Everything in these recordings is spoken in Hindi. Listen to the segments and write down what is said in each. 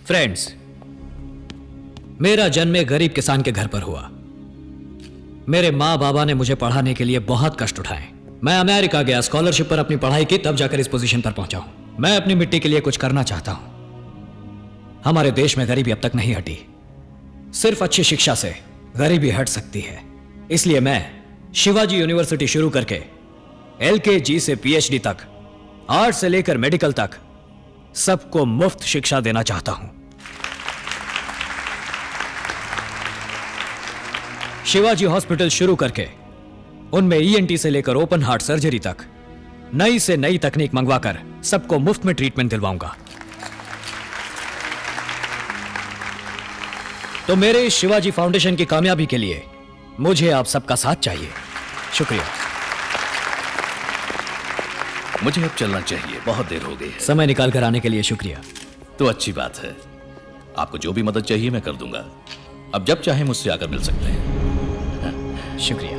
फ्रेंड्स, मेरा जन्म एक गरीब किसान के घर पर हुआ। मेरे माँ बाबा ने मुझे पढ़ाने के लिए बहुत कष्ट उठाए। मैं अमेरिका गया, स्कॉलरशिप पर अपनी पढ़ाई की, तब जाकर इस पोजीशन पर पहुंचा हूं। मैं अपनी मिट्टी के लिए कुछ करना चाहता हूं। हमारे देश में गरीबी अब तक नहीं हटी। सिर्फ अच्छी शिक्षा से गरीबी हट सकती है। इसलिए मैं शिवाजी यूनिवर्सिटी शुरू करके LKG से PhD तक, आर्ट से लेकर मेडिकल तक सबको मुफ्त शिक्षा देना चाहता हूं। शिवाजी हॉस्पिटल शुरू करके उनमें ENT से लेकर ओपन हार्ट सर्जरी तक नई से नई तकनीक मंगवाकर सबको मुफ्त में ट्रीटमेंट दिलवाऊंगा। तो मेरे इस शिवाजी फाउंडेशन की कामयाबी के लिए मुझे आप सबका साथ चाहिए। शुक्रिया। मुझे अब चलना चाहिए, बहुत देर हो गई है। समय निकाल कर आने के लिए शुक्रिया। तो अच्छी बात है, आपको जो भी मदद चाहिए मैं कर दूंगा। अब जब चाहे मुझसे आकर मिल सकते हैं। शुक्रिया।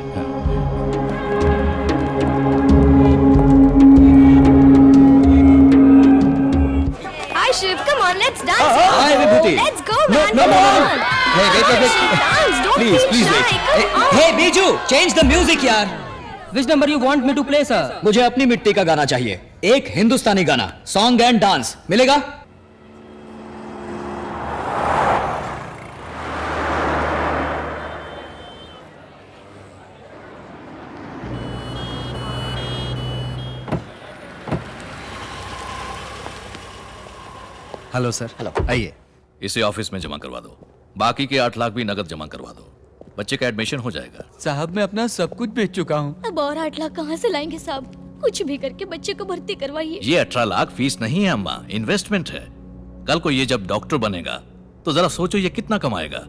Hi Shiv, come on, let's dance. Hi Vibhuti. Let's go, man. No. Hey, wait. Dance, don't Please, be please shy. wait. Come on. Hey Biju, change the music यार। Which number you want me to play, sir? मुझे अपनी मिट्टी का गाना चाहिए, एक हिंदुस्तानी गाना, सॉन्ग एंड डांस मिलेगा? Hello sir. हेलो। आइए। इसे ऑफिस में जमा करवा दो, बाकी के 8 लाख भी नगद जमा करवा दो। बच्चे का एडमिशन हो जाएगा। साहब मैं अपना सब कुछ बेच चुका हूँ। अब और 8 लाख कहाँ से लाएंगे साहब? कुछ भी करके बच्चे को भर्ती करवाइए। ये 18 लाख फीस नहीं है अम्मा, इन्वेस्टमेंट है। कल को ये जब डॉक्टर बनेगा तो जरा सोचो ये कितना कमाएगा।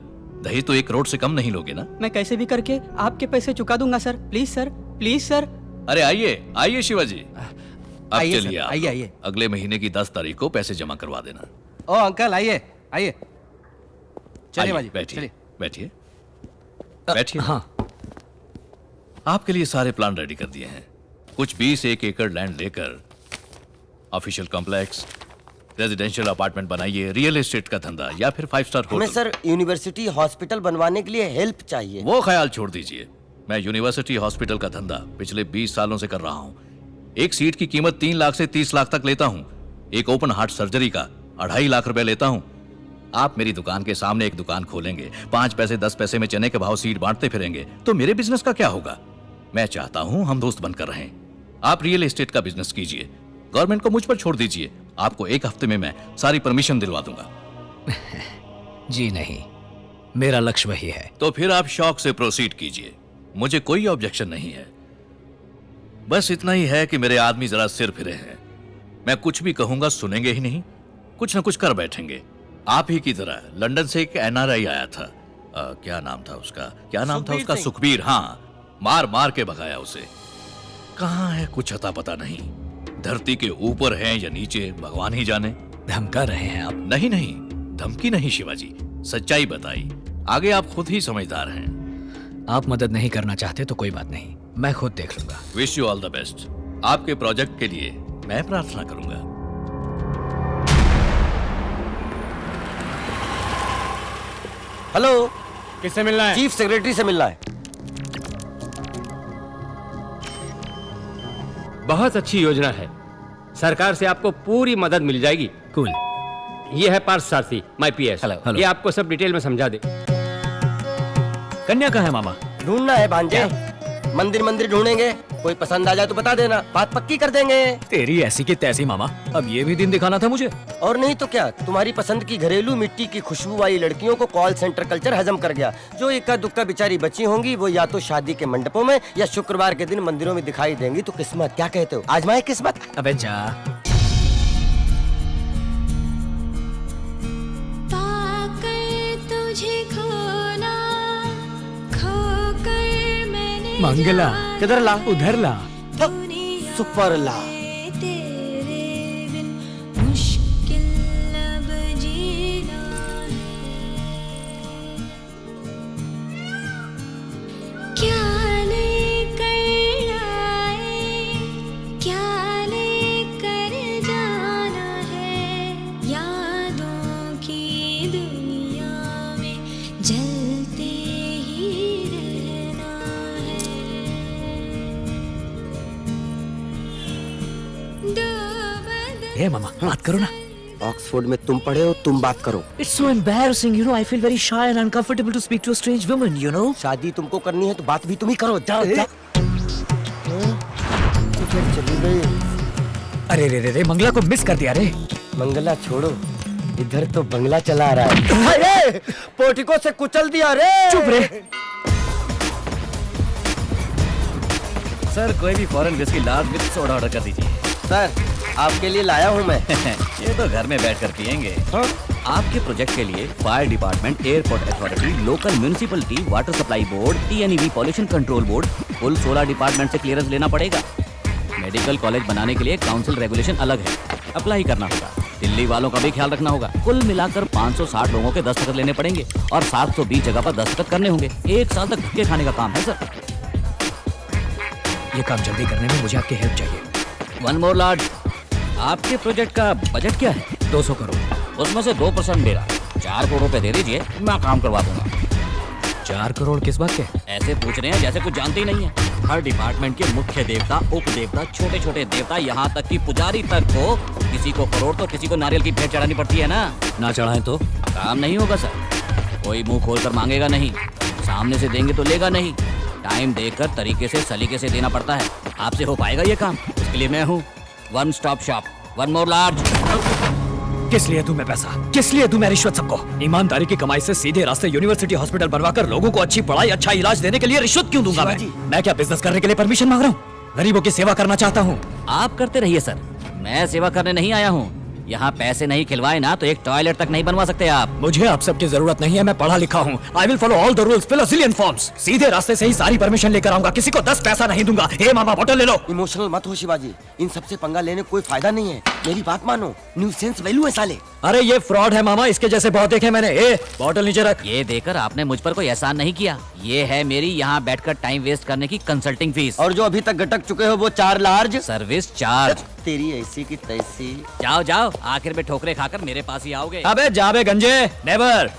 दहेज तो 1 करोड़ से कम नहीं लोगे ना? मैं कैसे भी करके आपके पैसे चुका दूंगा sir. Please sir, please sir. अरे आइए शिवाजी। अब आइए चलिए सर, आप आइए, आइए। अगले महीने की 10 तारीख को पैसे जमा करवा देना। ओ अंकल आइए आइए। चलिए आइए, बाजी, बैठिए चलिए। बैठिए बैठिए। हाँ। आपके लिए सारे प्लान रेडी कर दिए हैं। कुछ 20 एकड़ लैंड लेकर ऑफिशियल कॉम्प्लेक्स, रेजिडेंशियल अपार्टमेंट बनाइए, रियल एस्टेट का धंधा या फिर 5 स्टार हमें होटल। सर यूनिवर्सिटी हॉस्पिटल बनवाने के लिए हेल्प चाहिए। वो ख्याल छोड़ दीजिए। मैं यूनिवर्सिटी हॉस्पिटल का धंधा पिछले 20 सालों से कर रहा हूँ। एक सीट की कीमत 3 लाख से 30 लाख तक लेता हूँ। एक ओपन हार्ट सर्जरी का 2.5 लाख रुपए लेता हूँ। आप मेरी दुकान के सामने एक दुकान खोलेंगे, 5 पैसे 10 पैसे में चने के भाव सीट बांटते फिरेंगे, तो मेरे बिजनेस का क्या होगा? मैं चाहता हूँ हम दोस्त बनकर रहें। आप रियल एस्टेट का बिजनेस कीजिए, गवर्नमेंट को मुझ पर छोड़ दीजिए। आपको 1 हफ्ते में मैं सारी परमिशन दिलवा दूंगा। जी नहीं, मेरा लक्ष्य वही है। तो फिर आप शौक से प्रोसीड कीजिए, मुझे कोई ऑब्जेक्शन नहीं है। बस इतना ही है कि मेरे आदमी जरा सिर फिरे हैं। मैं कुछ भी कहूंगा सुनेंगे ही नहीं, कुछ ना कुछ कर बैठेंगे। आप ही की तरह लंदन से एक NRI आया था, क्या नाम था उसका? सुखबीर। हाँ, मार के भगाया उसे। कहाँ है कुछ अता पता नहीं। धरती के ऊपर है या नीचे भगवान ही जाने। धमका रहे हैं आप? नहीं, धमकी नहीं शिवाजी, सच्चाई बताई। आगे आप खुद ही समझदार हैं। आप मदद नहीं करना चाहते तो कोई बात नहीं, मैं खुद देख लूंगा। Wish you all the best. आपके प्रोजेक्ट के लिए मैं प्रार्थना करूंगा। हेलो, किससे मिलना है? चीफ सेक्रेटरी से मिलना है। बहुत अच्छी योजना है, सरकार से आपको पूरी मदद मिल जाएगी। कूल। ये है पार्थ सारथी, माय PS। हेलो। ये आपको सब डिटेल में समझा दे। कन्या कहाँ है मामा? ढूंढना है भांजे। मंदिर ढूंढेंगे, कोई पसंद आ जाए तो बता देना, बात पक्की कर देंगे। तेरी ऐसी की तैसी मामा, अब ये भी दिन दिखाना था मुझे। और नहीं तो क्या, तुम्हारी पसंद की घरेलू मिट्टी की खुशबू वाली लड़कियों को कॉल सेंटर कल्चर हजम कर गया। जो इक्का दुक्का बेचारी बची होंगी वो या तो शादी के मंडपों में या शुक्रवार के दिन मंदिरों में दिखाई देंगी। तो किस्मत, क्या कहते हो, आजमाए किस्मत। अबे जा। मंगला किधर ला? उधर ला। सुपर ला। यादों की ए मामा बात करो ना। ऑक्सफोर्ड में तुम पढ़े हो, तुम बात करो। It's so embarrassing, you know. I feel very shy and uncomfortable to speak to a strange woman, you know. शादी तुमको करनी है तो बात भी तुम ही करो। जाओ जाओ। तो फिर चली गई। अरे रे रे रे मंगला को मिस कर दिया रे। मंगला छोड़ो, इधर तो बंगला चला आ रहा है। अरे पोर्टिको से कुचल दिया रे। चुप रे। सर कोई भी foreign whisky large with soda order कर दीजिए। सर आपके लिए लाया हूँ मैं। ये तो घर में बैठ कर पियेंगे। हाँ? आपके प्रोजेक्ट के लिए fire department, airport authority, local municipality, water supply board, TNEB pollution control board, कुल 16 डिपार्टमेंट से क्लियरेंस लेना पड़ेगा। मेडिकल कॉलेज बनाने के लिए काउंसिल रेगुलेशन अलग है, अप्लाई करना होगा। दिल्ली वालों का भी ख्याल रखना होगा। कुल मिलाकर 560 लोगों के दस्तखत लेने पड़ेंगे और 720 जगह पर दस्तखत करने होंगे। 1 साल तक धक्के खाने का काम है सर। ये काम जल्दी करने में मुझे आपकी हेल्प चाहिए। वन मोर लॉर्ड, आपके प्रोजेक्ट का बजट क्या है? 200 करोड़। उसमें से 2% मेरा। 4 करोड़ रुपए दे दीजिए, मैं काम करवा दूंगा। 4 करोड़ किस बात के? ऐसे पूछ रहे हैं जैसे कुछ जानते ही नहीं है। हर डिपार्टमेंट के मुख्य देवता, उप देवता, छोटे छोटे देवता, यहाँ तक कि पुजारी तक को किसी को करोड़ तो किसी को नारियल की भेंट चढ़ानी पड़ती है ना चढ़ाएं तो काम नहीं होगा सर। कोई मुंह खोल कर मांगेगा नहीं, सामने से देंगे तो लेगा नहीं। टाइम देकर तरीके से सलीके से देना पड़ता है। आपसे हो पाएगा ये काम? उसके लिए मैं हूँ one stop shop, one more large. किस लिए दूं मैं पैसा? किस लिए दूं मैं रिश्वत सबको? ईमानदारी की कमाई से सीधे रास्ते यूनिवर्सिटी हॉस्पिटल बनवाकर लोगों को अच्छी पढ़ाई, अच्छा इलाज देने के लिए रिश्वत क्यों दूंगा मैं क्या बिजनेस करने के लिए परमिशन मांग रहा हूँ? गरीबों की सेवा करना चाहता हूँ। आप करते रहिए सर, मैं सेवा करने नहीं आया हूँ। यहाँ पैसे नहीं खिलवाए ना तो एक टॉयलेट तक नहीं बनवा सकते आप। मुझे आप सबकी जरूरत नहीं है, मैं पढ़ा लिखा हूँ। I will follow all the rules, fill a zillion forms. सीधे रास्ते से ही सारी परमिशन लेकर आऊंगा, किसी को 10 पैसा नहीं दूंगा। हे मामा बोतल ले लो। इमोशनल मत हो शिवाजी, इन सबसे पंगा लेने कोई फायदा नहीं है। मेरी बात मानो, न्यू सेंस वैल्यू है साले। अरे ये फ्रॉड है मामा, इसके जैसे बहुत देखे मैंने। बोतल नीचे रख। ये देकर आपने मुझ पर कोई एहसान नहीं किया। ये है मेरी यहाँ बैठकर टाइम वेस्ट करने की कंसल्टिंग फीस। और जो अभी तक गटक चुके हो वो 4 लार्ज। Service charge. तेरी ऐसी की तैसी। जाओ जाओ, आखिर में ठोकरे खाकर मेरे पास ही आओगे। अबे जाबे गंजे, नेवर।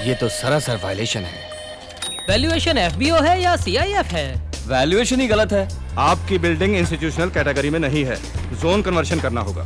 ये तो सरासर वायलेशन है। वैल्यूएशन एफबीओ है या सीआईएफ है? वैल्यूएशन ही गलत है। आपकी बिल्डिंग इंस्टीट्यूशनल कैटेगरी में नहीं है, जोन कन्वर्शन करना होगा।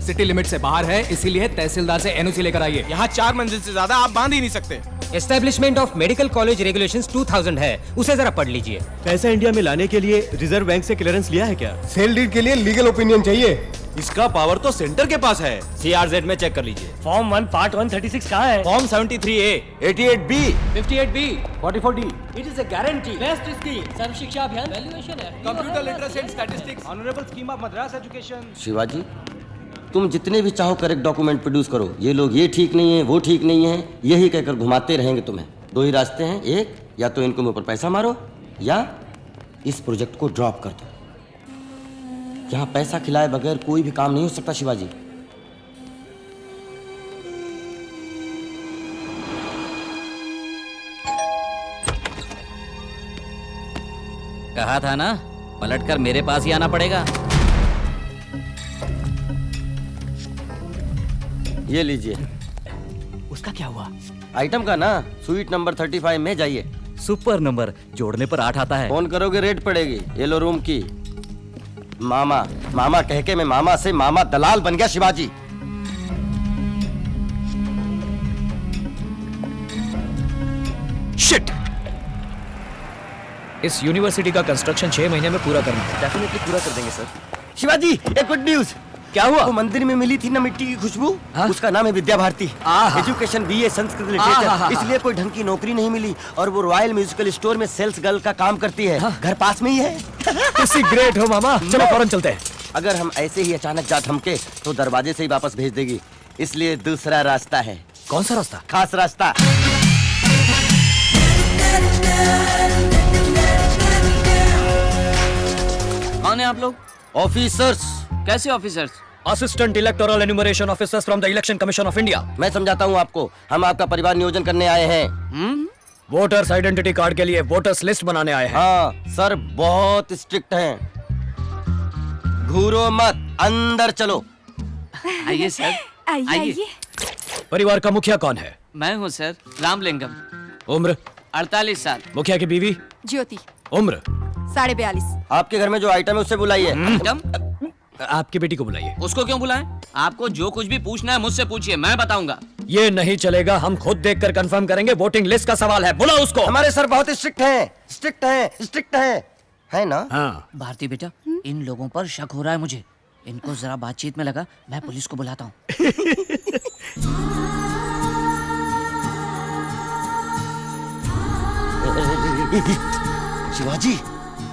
सिटी लिमिट से बाहर है, इसीलिए तहसीलदार से एनओसी लेकर आइए। यहाँ 4 मंजिल से ज्यादा आप बांध ही नहीं सकते। Establishment of medical college regulations 2000 है, उसे जरा पढ़ लीजिए। पैसा इंडिया में लाने के लिए रिजर्व बैंक से क्लियरेंस लिया है क्या? सेल डीड के लिए लीगल ओपिनियन चाहिए। इसका पावर तो सेंटर के पास है। CRZ में चेक कर लीजिए। फॉर्म 1 पार्ट 136 कहाँ है? Form 73A, 88B, 58B, 44D, it is a guarantee. Best scheme, Sarva Shiksha Abhiyan, valuation है। Computer literacy and statistics, honourable scheme of Madras education. Shivaji तुम जितने भी चाहो करेक्ट डॉक्यूमेंट प्रोड्यूस करो। ये लोग ये ठीक नहीं है, वो ठीक नहीं है, यही कहकर घुमाते रहेंगे तुम्हें। 2 ही रास्ते हैं, एक या तो इनको मुंह पर पैसा मारो या इस प्रोजेक्ट को ड्रॉप कर दो। यहाँ पैसा खिलाए बगैर कोई भी काम नहीं हो सकता शिवाजी। कहा था ना, पलटकर मेरे पास ही आना पड़ेगा। ये लीजिए। उसका क्या हुआ? आइटम का ना, स्वीट नंबर 35 में जाइए। सुपर नंबर, जोड़ने पर 8 आता है। फोन करोगे रेट पड़ेगी। येलो रूम की। मामा मामा कह के मैं मामा से मामा दलाल बन गया शिवाजी। शिट! इस यूनिवर्सिटी का कंस्ट्रक्शन 6 महीने में पूरा करना है। डेफिनेटली पूरा कर देंगे सर। शिवाजी एक गुड न्यूज। क्या हुआ? वो मंदिर में मिली थी ना मिट्टी की खुशबू, हाँ? उसका नाम है विद्या भारती। आहा। एजुकेशन BA संस्कृत आहा। लिटरेचर, इसलिए कोई ढंग की नौकरी नहीं मिली और वो रॉयल म्यूजिकल स्टोर में सेल्स गर्ल का काम करती है। घर पास में ही है। किसी ग्रेट हो मामा, चलो फौरन चलते हैं। अगर हम ऐसे ही अचानक जा थमके तो दरवाजे से ही वापस भेज देगी, इसलिए दूसरा रास्ता है। कौन सा रास्ता? खास रास्ता। कौन है आप लोग? ऑफिसर्स। कैसे officers? Assistant electoral enumeration officers from the election commission of India. मैं समझाता हूँ आपको, हम आपका परिवार नियोजन करने आए हैं। वोटर्स आइडेंटिटी कार्ड के लिए वोटर्स लिस्ट बनाने आए हैं। हाँ सर, बहुत स्ट्रिक्ट हैं। घूरो मत, अंदर चलो। आइए सर, आइए। परिवार का मुखिया कौन है? मैं हूँ सर, रामलिंगम। उम्र? 48 साल। मुखिया की बीवी? ज्योति। उम्र? 42.5। आपके घर में जो आइटम है उससे बुलाइए। मैडम, आपकी बेटी को बुलाइए। उसको क्यों बुलाएं? आपको जो कुछ भी पूछना है मुझसे पूछिए, मैं बताऊंगा। ये नहीं चलेगा, हम खुद देखकर कंफर्म करेंगे। वोटिंग लिस्ट का सवाल है, बुलाओ उसको। हमारे सर बहुत स्ट्रिक्ट हैं, स्ट्रिक्ट हैं, स्ट्रिक्ट हैं, है ना? हाँ। भारती बेटा, इन लोगों पर शक हो रहा है मुझे। इनको जरा बातचीत में लगा, मैं पुलिस को बुलाता हूँ। शिवाजी,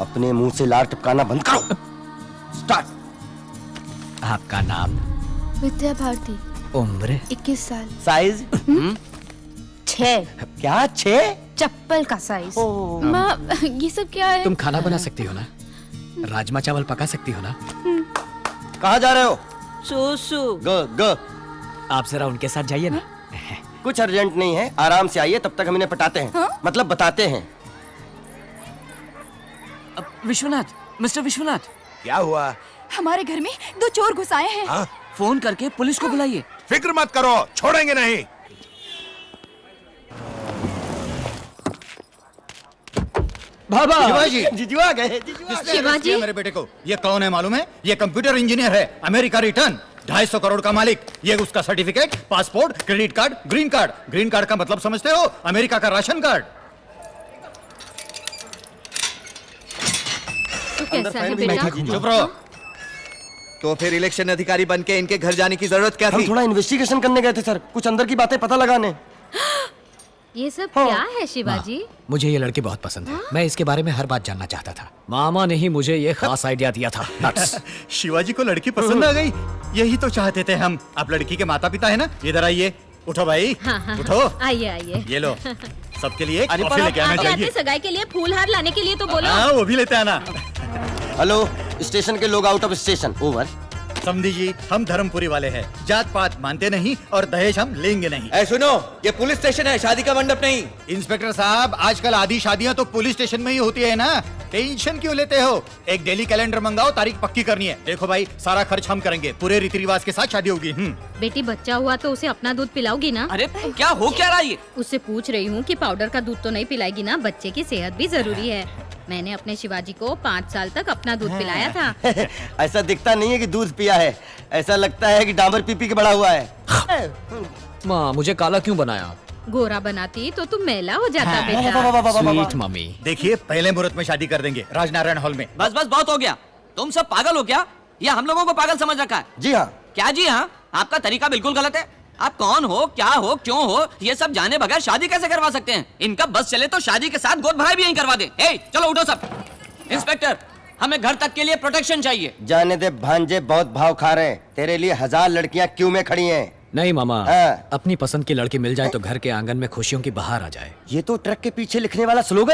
अपने मुंह से लार टपकाना बंद करो। स्टार्ट। आपका नाम? विद्या भारती, उम्र? 21 साल। साइज? 6। क्या 6? चप्पल का साइज। माँ, ये सब क्या है? तुम खाना बना सकती हो ना? राजमा चावल पका सकती हो ना? कहाँ जा रहे हो? सुसु। ग। आप जरा उनके साथ जाइए ना। कुछ अर्जेंट नहीं है, आराम से आइए, तब तक हम इन्हें पटाते हैं। मतलब बताते हैं। विश्वनाथ, मिस्टर विश्वनाथ, क्या हुआ? हमारे घर में 2 चोर घुस आए हैं। फोन करके पुलिस को बुलाइए। फिक्र मत करो, छोड़ेंगे नहीं। बाबा, जीजू आ गए। शिवाजी, मेरे बेटे को ये कौन है मालूम है? ये कंप्यूटर इंजीनियर है, अमेरिका रिटर्न, 250 करोड़ का मालिक। ये उसका certificate, passport, credit card, green card. Green card का मतलब समझते हो? अमेरिका का राशन कार्ड। तू कैसा है बेटा? चुप रहो। तो फिर इलेक्शन अधिकारी बन के इनके घर जाने की जरूरत क्या हम थी? थोड़ा इन्वेस्टिगेशन करने गए थे सर, कुछ अंदर की बातें पता लगाने। ये सब क्या है शिवाजी? मुझे ये लड़की बहुत पसंद है। मैं इसके बारे में हर बात जानना चाहता था। मामा ने ही मुझे ये खास आइडिया दिया था। Nuts। शिवाजी को लड़की पसंद आ गई, यही तो चाहते थे हम। आप लड़की के माता पिता है ना? इधर आइए। उठो भाई, उठो। आइए आइए। ये लो, सबके लिए कॉफी लेके आना चाहिए। सगाई के लिए फूल हार लाने के लिए तो बोलो। हाँ, वो भी लेते आना। हेलो, स्टेशन के लोग आउट ऑफ स्टेशन। ओवर। समझी जी, हम धर्मपुरी वाले हैं, जात पात मानते नहीं और दहेज हम लेंगे नहीं। ऐ सुनो, ये पुलिस स्टेशन है, शादी का मंडप नहीं। इंस्पेक्टर साहब, आजकल आधी शादियां तो पुलिस स्टेशन में ही होती है ना, टेंशन क्यों लेते हो? एक डेली कैलेंडर मंगाओ, तारीख पक्की करनी है। देखो भाई, सारा खर्च हम करेंगे, पूरे रीति रिवाज के साथ शादी होगी। बेटी बच्चा हुआ तो उसे अपना दूध पिलाओगी ना? अरे क्या हो क्या रहा है ये? उससे पूछ रही हूँ कि पाउडर का दूध तो नहीं पिलाएगी ना? बच्चे की सेहत भी जरूरी है। मैंने अपने शिवाजी को 5 साल तक अपना दूध पिलाया था। ऐसा दिखता नहीं है कि दूध पिया है, ऐसा लगता है कि डामर पी पी के बड़ा हुआ है। माँ, मुझे काला क्यों बनाया? गोरा बनाती तो तुम मैला हो जाता बेटा। Sweet mummy. देखिए, पहले मुहूर्त में शादी कर देंगे, राजनारायण हॉल में। बस बस बहुत हो गया। तुम सब पागल हो क्या? या हम लोगों को पागल समझ रखा है? जी हाँ। क्या जी हाँ? आपका तरीका बिल्कुल गलत है। आप कौन हो, क्या हो, क्यों हो, ये सब जाने बगैर शादी कैसे करवा सकते हैं? इनका बस चले तो शादी के साथ गोद भराई भी यहीं करवा दे। चलो उठो सब। इंस्पेक्टर, हमें घर तक के लिए प्रोटेक्शन चाहिए। जाने दे भांजे, बहुत भाव खा रहे हैं। तेरे लिए 1000 लड़कियां क्यों में खड़ी हैं। नहीं मामा, हाँ। अपनी पसंद की लड़की मिल जाए तो घर के आंगन में खुशियों की बहार आ जाए। ये तो ट्रक के पीछे लिखने वाला स्लोगन